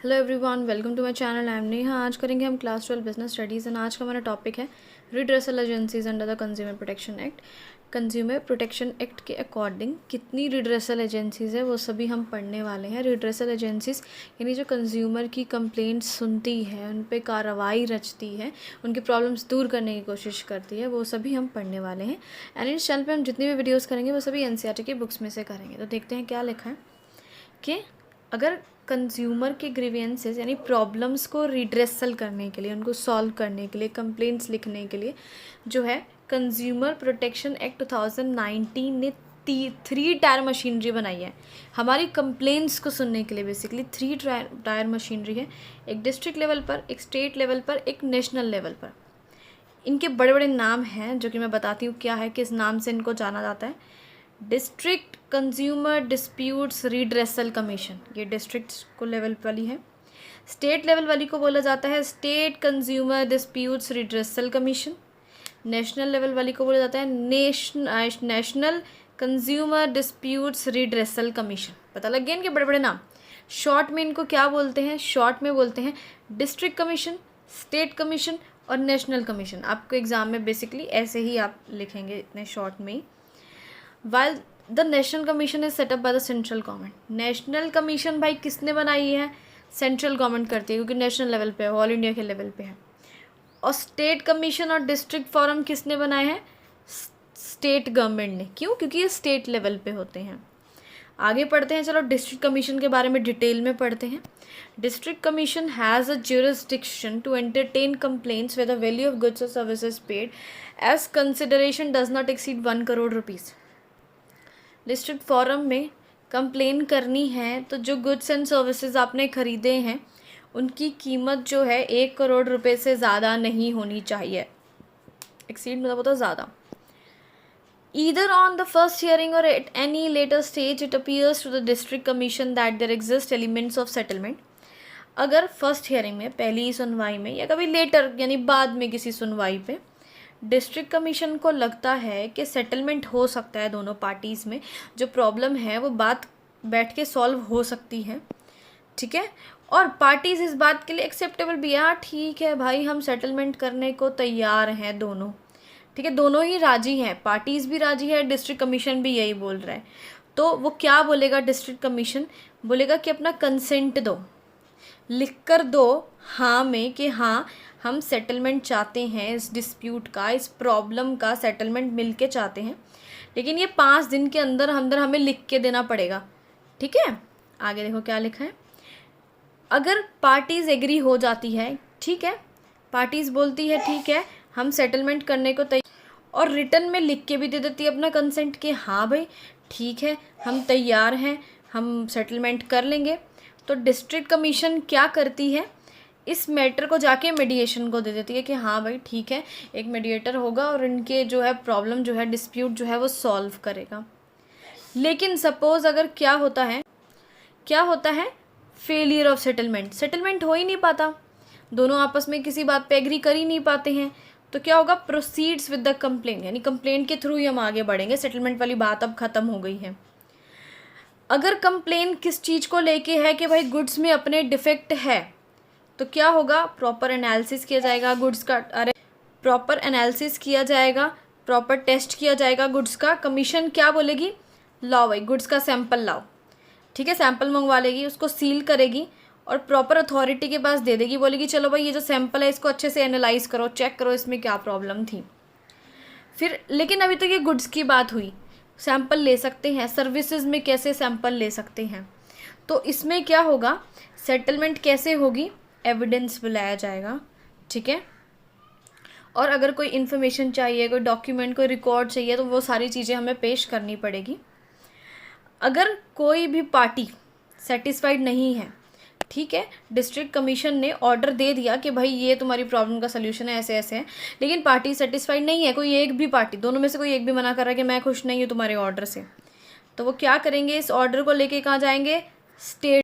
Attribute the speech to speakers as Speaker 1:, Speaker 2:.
Speaker 1: Hello everyone, welcome to my channel. I am Neha. आज करेंगे हम क्लास 12 बिजनेस स्टडीज़ एंड आज का हमारा टॉपिक है redressal agencies under the consumer protection act. Consumer protection act के अकॉर्डिंग कितनी रिड्रेसल एजेंसीज़ है वो सभी हम पढ़ने वाले हैं। रिड्रेसल एजेंसीज यानी जो कंज्यूमर की कंप्लेंट्स सुनती है, उन पे कार्रवाई रचती है, उनकी प्रॉब्लम्स दूर करने की कोशिश करती है, वो सभी हम पढ़ने वाले हैं। एंड इस चैनल पर हम जितनी भी वीडियोज़ करेंगे वो सभी NCERT की बुक्स में से करेंगे। तो देखते हैं क्या लिखा है कि अगर कंज्यूमर के ग्रीवेंसेस यानी प्रॉब्लम्स को रिड्रेसल करने के लिए, उनको सॉल्व करने के लिए, कंप्लेंट्स लिखने के लिए जो है कंज्यूमर प्रोटेक्शन एक्ट 2019 ने 3 टायर मशीनरी बनाई है हमारी कंप्लेंट्स को सुनने के लिए। बेसिकली 3 टायर मशीनरी है, एक डिस्ट्रिक्ट लेवल पर, एक स्टेट लेवल पर, एक नेशनल लेवल पर। इनके बड़े बड़े नाम हैं जो कि मैं बताती हूँ क्या है, किस नाम से इनको जाना जाता है। District consumer disputes redressal commission, ये डिस्ट्रिक्ट को लेवल वाली है। स्टेट लेवल वाली को बोला जाता है state consumer disputes redressal commission. National level वाली को बोला जाता है national consumer disputes redressal commission. पता लग गया इनके बड़े बड़े नाम। शॉर्ट में इनको क्या बोलते हैं? शॉर्ट में बोलते हैं डिस्ट्रिक्ट कमीशन, स्टेट कमीशन और नेशनल कमीशन। आपको एग्जाम में बेसिकली ऐसे ही आप लिखेंगे इतने शॉर्ट में ही। While the national commission is set up by the central government, national commission भाई किसने बनाई है? सेंट्रल गवर्नमेंट करती है क्योंकि नेशनल लेवल पे है, ऑल इंडिया के लेवल पे है। और स्टेट कमीशन और डिस्ट्रिक्ट फोरम किसने बनाए हैं? स्टेट गवर्नमेंट ने। क्यों? क्योंकि ये स्टेट लेवल पे होते हैं। आगे पढ़ते हैं, चलो डिस्ट्रिक्ट कमीशन के बारे में डिटेल में पढ़ते हैं। District commission has a jurisdiction to entertain complaints with the value of goods और services paid as consideration does not exceed 1 crore rupees. District forum में कंप्लेन करनी है तो जो गुड्स एंड सर्विसेज आपने ख़रीदे हैं उनकी कीमत जो है 1 करोड़ रुपए से ज़्यादा नहीं होनी चाहिए। एक्सीड मतलब होता है ज़्यादा। Either on the first hearing और at any later stage it appears to the district commission that there exist elements of settlement. अगर फर्स्ट हियरिंग में, पहली सुनवाई में, या कभी लेटर यानी बाद में किसी सुनवाई पे डिस्ट्रिक्ट कमीशन को लगता है कि सेटलमेंट हो सकता है दोनों पार्टीज़ में, जो प्रॉब्लम है वो बात बैठ के सॉल्व हो सकती है, ठीक है, और पार्टीज़ इस बात के लिए एक्सेप्टेबल भी है, हाँ ठीक है भाई हम सेटलमेंट करने को तैयार हैं दोनों, ठीक है, दोनों ही राजी हैं, पार्टीज़ भी राजी है, डिस्ट्रिक्ट कमीशन भी यही बोल रहा है। तो वो क्या बोलेगा? डिस्ट्रिक्ट कमीशन बोलेगा कि अपना कंसेंट दो, लिख कर दो हाँ में कि हाँ हम सेटलमेंट चाहते हैं, इस डिस्प्यूट का, इस प्रॉब्लम का सेटलमेंट मिल के चाहते हैं, लेकिन ये 5 दिन के अंदर अंदर हमें लिख के देना पड़ेगा, ठीक है। आगे देखो क्या लिखा है। अगर पार्टीज़ एग्री हो जाती है, ठीक है, पार्टीज़ बोलती है ठीक है हम सेटलमेंट करने को तैयार, और रिटर्न में लिख के भी दे देती है अपना कंसेंट कि हाँ भाई ठीक है हम तैयार हैं, हम सेटलमेंट कर लेंगे, तो डिस्ट्रिक्ट कमीशन क्या करती है? इस मैटर को जाके मीडिएशन को दे देती है कि हाँ भाई ठीक है एक मीडिएटर होगा और इनके जो है प्रॉब्लम जो है, डिस्प्यूट जो है वो सॉल्व करेगा। लेकिन सपोज़ अगर क्या होता है फेलियर ऑफ सेटलमेंट, सेटलमेंट हो ही नहीं पाता, दोनों आपस में किसी बात पे एग्री कर ही नहीं पाते हैं, तो क्या होगा? प्रोसीड्स विद द कंप्लेंट, यानी कंप्लेंट के थ्रू ही हम आगे बढ़ेंगे, सेटलमेंट वाली बात अब ख़त्म हो गई है। अगर कंप्लेन किस चीज़ को लेके है कि भाई गुड्स में अपने डिफेक्ट है, तो क्या होगा? प्रॉपर एनालिसिस किया जाएगा गुड्स का, प्रॉपर एनालिसिस किया जाएगा, प्रॉपर टेस्ट किया जाएगा गुड्स का। कमीशन क्या बोलेगी? लाओ भाई गुड्स का सैंपल लाओ, ठीक है, सैंपल मंगवा लेगी, उसको सील करेगी और प्रॉपर अथॉरिटी के पास दे देगी, बोलेगी चलो भाई ये जो सैंपल है इसको अच्छे से एनालाइज करो, चेक करो इसमें क्या प्रॉब्लम थी। फिर लेकिन अभी तो ये गुड्स की बात हुई, सैंपल ले सकते हैं, सर्विसेज में कैसे सैंपल ले सकते हैं, तो इसमें क्या होगा? सेटलमेंट कैसे होगी? एविडेंस बुलाया जाएगा, ठीक है, और अगर कोई इन्फॉर्मेशन चाहिए, कोई डॉक्यूमेंट, कोई रिकॉर्ड चाहिए, तो वो सारी चीज़ें हमें पेश करनी पड़ेगी। अगर कोई भी पार्टी सेटिस्फाइड नहीं है, ठीक है, डिस्ट्रिक्ट कमीशन ने ऑर्डर दे दिया कि भाई ये तुम्हारी प्रॉब्लम का सल्यूशन है, ऐसे ऐसे है, लेकिन पार्टी सेटिस्फाइड नहीं है, कोई एक भी पार्टी, दोनों में से कोई एक भी मना कर रहा है कि मैं खुश नहीं हूँ तुम्हारे ऑर्डर से, तो वो क्या करेंगे? इस ऑर्डर को लेके कहाँ जाएंगे? स्टेट